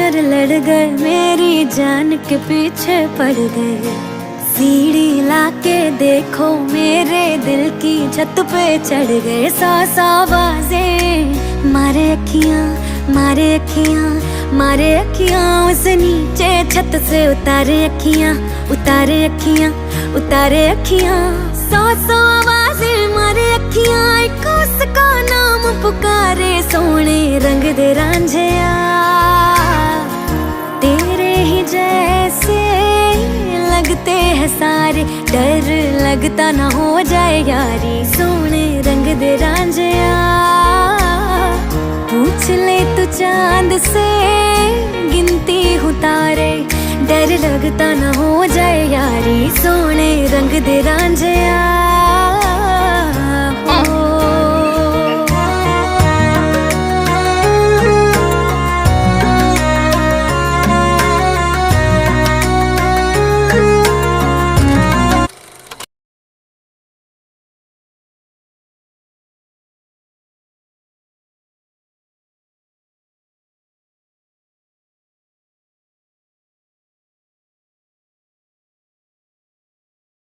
नजर लड़ गए, मेरी जान के पीछे पड़ गए। सीढ़ी लाके देखो, मेरे दिल की छत पे चढ़ गए। सौ आवाजें मारे अखियां, मारे अखियां, मारे अखियां, उस नीचे छत से उतारे अखियां, उतारे अखियां, उतारे अखियां। सौ आवाजें मारे अखियां, एक उसका नाम पुकारे। सोने रंग दे रांझिया, तेरे ही जैसे लगते हैं सारे, डर लगता ना हो जाए यारी। सोने रंग दे रांझिया, पूछ ले तू चांद से, गिनती हूँ तारे, डर लगता ना हो जाए यारी। सोने रंग दे रांझिया।